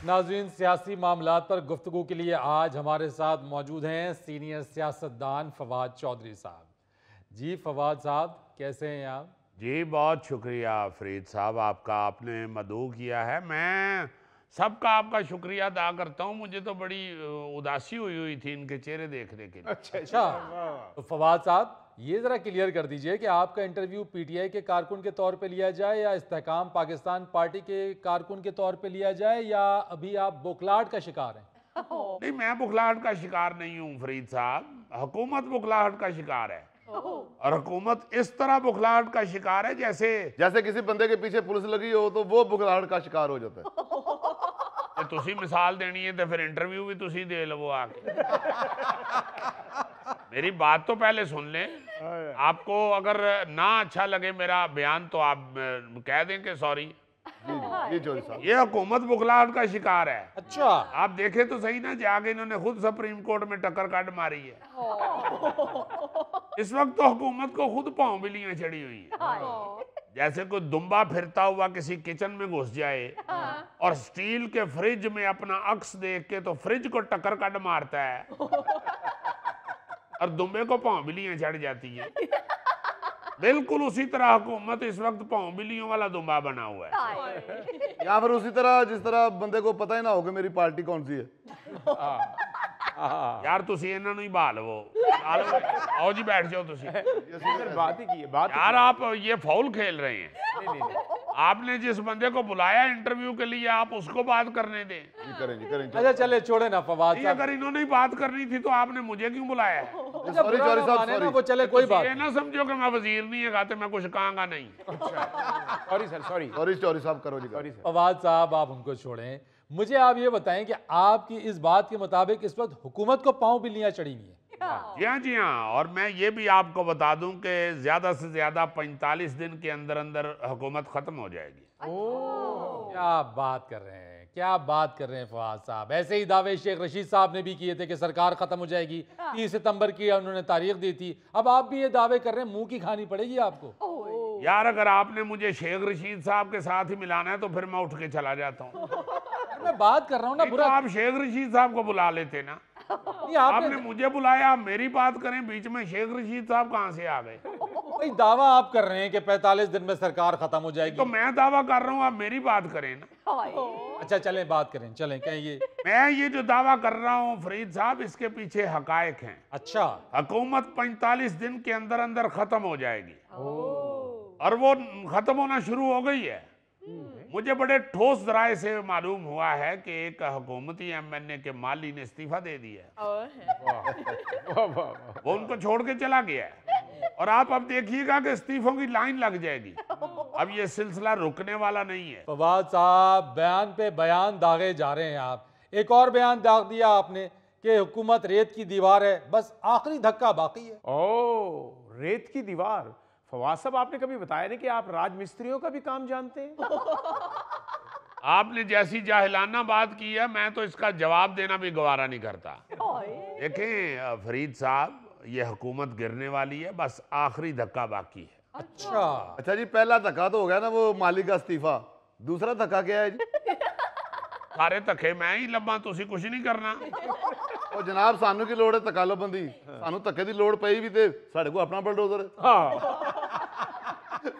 नाज़रीन, सियासी मामलात पर गुफ्तगू के लिए आज हमारे साथ मौजूद हैं सीनियर सियासतदान फवाद चौधरी साहब। जी फवाद साहब, कैसे हैं आप? जी बहुत शुक्रिया फरीद साहब आपका, आपने मदऊ किया है। मैं सबका आपका शुक्रिया अदा करता हूँ। मुझे तो बड़ी उदासी हुई थी इनके चेहरे देखने के लिए। अच्छा, तो फवाद साहब ये ज़रा क्लियर कर दीजिए कि आपका इंटरव्यू पीटीआई के कारकुन के तौर पे लिया जाए या इस्तेहकाम पाकिस्तान पार्टी के कारकुन के तौर पे लिया जाए, या अभी आप बुखलाहट का शिकार हैं? नहीं, मैं बुखलाहट का शिकार नहीं हूँ फरीद साहब, हुकूमत बुखलाहट का शिकार है। और हुकूमत इस तरह बुखलाहट का शिकार है जैसे किसी बंदे के पीछे पुलिस लगी हो तो वो बुखलाहट का शिकार हो जाता है। तुसी मिसाल देनी है तो फिर इंटरव्यू भी तुसी दे लो आके। मेरी बात तो पहले सुन लें। आपको अगर ना अच्छा लगे मेरा बयान तो आप कह दें कि सॉरी। ये हुकूमत बुखलाहट का शिकार है। अच्छा, आप देखें तो सही ना, जाके इन्होंने खुद सुप्रीम कोर्ट में टक्कर काट मारी है। इस वक्त तो हुकूमत को खुद पांव बिल्लियां चढ़ी हुई है। जैसे कोई दुम्बा फिरता हुआ किसी किचन में घुस जाए और स्टील के फ्रिज में अपना अक्स देख के तो फ्रिज को टक्कर काट मारता है और दुम्बे को पांव बिल्लियां चढ़ जाती है। बिल्कुल उसी तरह हुकूमत इस वक्त पांव बिल्लियों वाला दुम्बा बना हुआ है। या फिर उसी तरह जिस तरह बंदे को पता ही ना हो कि मेरी पार्टी कौन सी है। यार तुसी इन्हां नूं ही बहा लवो। आओ जी बैठ जाओ तुसी। बात ही की है, बात यार आप ये फाउल खेल रहे हैं। आपने जिस बंदे को बुलाया इंटरव्यू के लिए आप उसको बात करने दें। करेंगे। अच्छा चले छोड़े ना फवाद साहब। अगर इन्होंने ही बात करनी थी तो आपने मुझे क्यों बुलाया है? अच्छा, बुरा ना माने ना, वो चले कोई बात ये ना समझो कि मैं वजीर नहीं है गाते मैं कुछ कहांगा नहीं। सॉरी सर, सॉरी साहब, करो जी। Sorry sir. फवाद साहब आप उनको छोड़ें, मुझे आप ये बताएं कि आपकी इस बात के मुताबिक इस वक्त हुकूमत को पांव बिल्लियां चढ़ी हुई हैं। जी हाँ। और मैं ये भी आपको बता दूं कि ज्यादा से ज्यादा 45 दिन के अंदर अंदर हुकूमत खत्म हो जाएगी। क्या बात कर रहे हैं, क्या बात कर रहे हैं फवाद साहब। ऐसे ही दावे शेख रशीद साहब ने भी किए थे कि सरकार खत्म हो जाएगी। 30 सितंबर की उन्होंने तारीख दी थी। अब आप भी ये दावे कर रहे हैं, मुंह की खानी पड़ेगी आपको। यार अगर आपने मुझे शेख रशीद साहब के साथ ही मिलाना है तो फिर मैं उठ के चला जाता हूँ। मैं बात कर रहा हूँ ना, बुरा तो आप शेख रशीद साहब को बुला लेते ना। नहीं, आपने मुझे बुलाया, आप मेरी बात करें, बीच में शेख रशीद साहब कहां से आ गए? भाई दावा आप कर रहे हैं कि 45 दिन में सरकार खत्म हो जाएगी। तो मैं दावा कर रहा हूं, आप मेरी बात करें ना। अच्छा चलें, बात करें, चलें कहिए। मैं ये जो दावा कर रहा हूं फरीद साहब, इसके पीछे हकायक हैं। अच्छा, हुकूमत 45 दिन के अंदर अंदर खत्म हो जाएगी और वो खत्म होना शुरू हो गई है। मुझे बड़े ठोस राय से मालूम हुआ है कि एक हुकूमती एमएनए के माली ने इस्तीफा दे दिया है। वो उनको छोड़ के चला गया है और आप अब देखिएगा कि इस्तीफों की लाइन लग जाएगी। अब ये सिलसिला रुकने वाला नहीं है। फवाद साहब बयान पे बयान दागे जा रहे हैं आप। एक और बयान दाग दिया आपने कि हुकूमत रेत की दीवार है, बस आखिरी धक्का बाकी है। ओ, रेत की दीवार। फवाद साहब आपने कभी बताया नहीं कि आप राजमिस्त्रियों का भी काम जानते हैं। आपने जैसी जाहिलाना बात की है, मैं तो इसका जवाब देना भी गवारा नहीं करता। देखें फरीद साहब, ये हुकूमत गिरने वाली है, बस आखिरी धक्का बाकी है। अच्छा जी, पहला धक्का तो हो गया ना, वो मालिक का इस्तीफा। दूसरा धक्का क्या है जी? सारे धक्के मैं ही लब्बा, तुसी कुछ नहीं करना। ਉਹ ਜਨਾਬ ਸਾਨੂੰ ਕੀ ਲੋੜ ਹੈ ਤਕਾਲੋਬੰਦੀ, ਸਾਨੂੰ ਧੱਕੇ ਦੀ ਲੋੜ ਪਈ ਵੀ ਤੇ ਸਾਡੇ ਕੋਲ ਆਪਣਾ ਬਲਡੋਜ਼ਰ ਹੈ।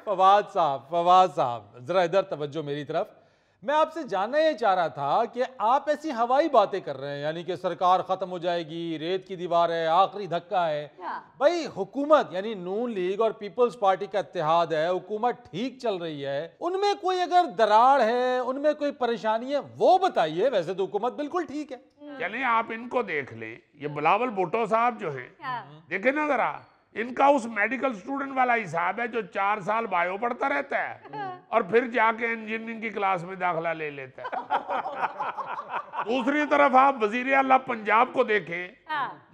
फवाद साहब जरा इधर तवज्जो मेरी तरफ। मैं आपसे जानना ये चाह रहा था कि आप ऐसी हवाई बातें कर रहे हैं, यानी कि सरकार खत्म हो जाएगी, रेत की दीवार है, आखिरी धक्का है। भाई हुकूमत यानी नून लीग और पीपल्स पार्टी का इत्तेहाद है, हुकूमत ठीक चल रही है, उनमें कोई अगर दरार है, उनमें कोई परेशानी है वो बताइए। वैसे तो हुकूमत बिल्कुल ठीक है। चलिए आप इनको देख लें, ये बिलावल भुट्टो साहब जो हैं, देखे ना जरा, इनका उस मेडिकल स्टूडेंट वाला हिसाब है जो 4 साल बायो पढ़ता रहता है और फिर जाके इंजीनियरिंग की क्लास में दाखिला ले लेता है। दूसरी तरफ आप वजीर आला पंजाब को देखें,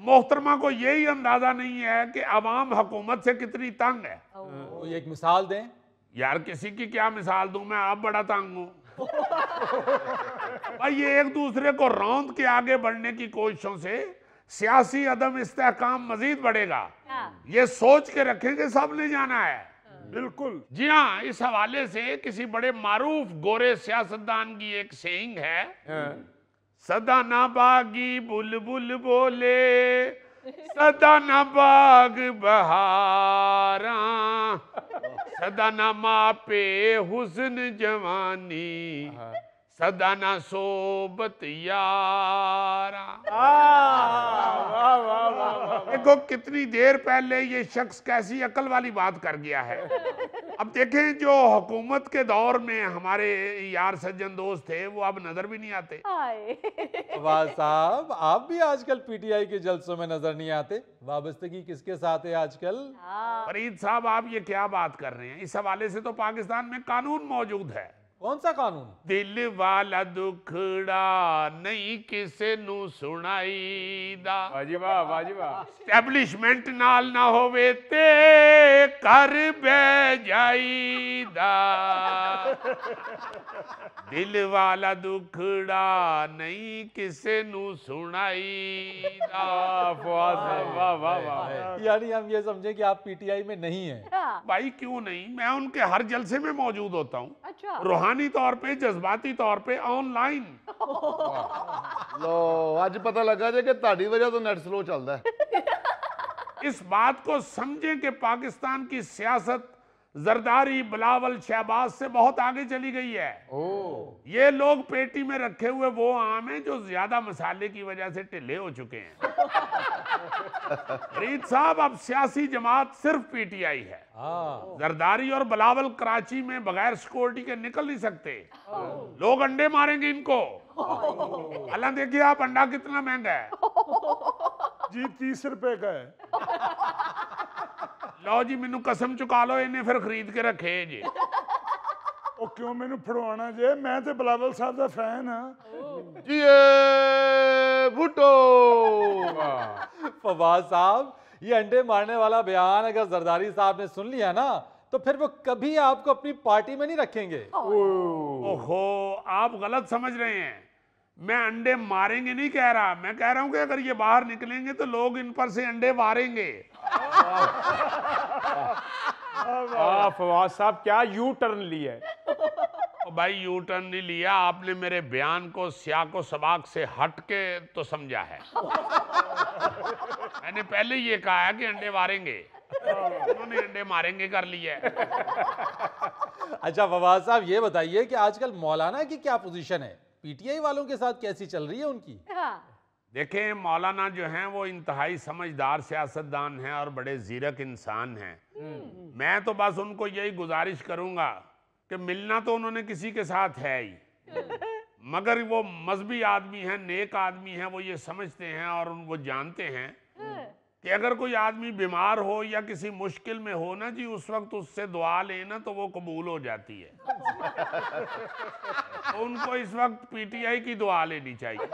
मोहतरमा को यही अंदाजा नहीं है कि अवाम हुकूमत से कितनी तंग है। एक मिसाल दें। यार किसी की क्या मिसाल दूं मैं, आप बड़ा तंग हूं। भाई ये एक दूसरे को रौंद के आगे बढ़ने की कोशिशों से सियासी अदम इस्तेहकाम मजीद बढ़ेगा। ये सोच के रखें कि सब ने जाना है। बिल्कुल। जी हाँ, इस हवाले से किसी बड़े मारूफ गोरे सियासतदान की एक सेइंग है, सदा ना बागी बुलबुल बोले, सदा ना बाग बहारा, सदा ना मापे हुस्न जवानी, सदा ना सोबत यारा। वाह वाह वाह। देखो कितनी देर पहले ये शख्स कैसी अकल वाली बात कर गया है। अब देखें, जो हुकूमत के दौर में हमारे यार सज्जन दोस्त थे वो अब नजर भी नहीं आते। फवाद साहब, आप भी आजकल पीटीआई के जलसों में नजर नहीं आते। वाबस्तगी किसके साथ है आजकल? फरीद साहब, आप ये क्या बात कर रहे हैं? इस हवाले से तो पाकिस्तान में कानून मौजूद है। कौन सा कानून? दिल वाला दुखड़ा नहीं किसे नू सुनाईदा, वाजिबा वाजिबा। एस्टैब्लिशमेंट नाल ना होवे ते कर बह जाईदा, दिल वाला दुखड़ा नहीं किसे नू सुनाईदा। फवाद साहब, वाह वाह वाह। यानी हम ये समझें कि आप पीटीआई में नहीं हैं। भाई क्यों नहीं, मैं उनके हर जलसे में मौजूद होता हूँ। अच्छा। रूहानी तौर पे, जज्बाती तौर पे, ऑनलाइन। ਲੋ ਅੱਜ ਪਤਾ ਲੱਗਾ ਜੇ ਕਿ ਤੁਹਾਡੀ ਵਜ੍ਹਾ ਤੋਂ ਨੈਟ ਸਲੋ ਚੱਲਦਾ ਹੈ। इस बात को समझें कि पाकिस्तान की सियासत जरदारी, बिलावल, शहबाज से बहुत आगे चली गई है। ये लोग पेटी में रखे हुए वो आम हैं जो ज्यादा मसाले की वजह से ढिले हो चुके हैं। फरीद साहब, अब सियासी जमात सिर्फ पीटीआई है। जरदारी और बिलावल कराची में बगैर सिक्योरिटी के निकल नहीं सकते। लोग अंडे मारेंगे इनको। अल्लाह देखिए आप, अंडा कितना महंगा है। जी 30 रुपए का है। लो जी, मैनू कसम चुका लो, इन्हें फिर खरीद के रखे जी। ਉਹ ਕਿਉਂ ਮੈਨੂੰ ਫੜਵਾਉਣਾ ਜੇ? ਮੈਂ ਤੇ ਬਲਾਵਲ ਸਾਹਿਬ ਦਾ ਫੈਨ ਹਾਂ। ਜੀ ਏ भुट्टो। फवाद साहब, ये अंडे मारने वाला बयान अगर जरदारी साहब ने सुन लिया ना, तो फिर वो कभी आपको अपनी पार्टी में नहीं रखेंगे। ओहो, आप गलत समझ रहे हैं। मैं अंडे मारेंगे नहीं कह रहा, मैं कह रहा हूं कि अगर ये बाहर निकलेंगे तो लोग इन पर से अंडे मारेंगे। फवाद साहब, क्या यू टर्न लिया है? और भाई यू टर्न नहीं लिया, आपने मेरे बयान को सियाको सबाक से हट के तो समझा है। मैंने पहले ये कहा है कि अंडे मारेंगे, उन्होंने अंडे मारेंगे कर लिया है। अच्छा फवाद साहब, ये बताइए कि आजकल मौलाना की क्या पोजीशन है? पीटीआई वालों के साथ कैसी चल रही है उनकी? देखें, मौलाना जो हैं वो इंतहाई समझदार सियासतदान हैं और बड़े जीरक इंसान हैं। मैं तो बस उनको यही गुजारिश करूंगा कि मिलना तो उन्होंने किसी के साथ है ही, मगर वो मजहबी आदमी हैं, नेक आदमी हैं, वो ये समझते हैं और वो जानते हैं कि अगर कोई आदमी बीमार हो या किसी मुश्किल में हो ना जी, उस वक्त उससे दुआ लेना तो वो कबूल हो जाती है। तो उनको इस वक्त पीटीआई की दुआ लेनी चाहिए।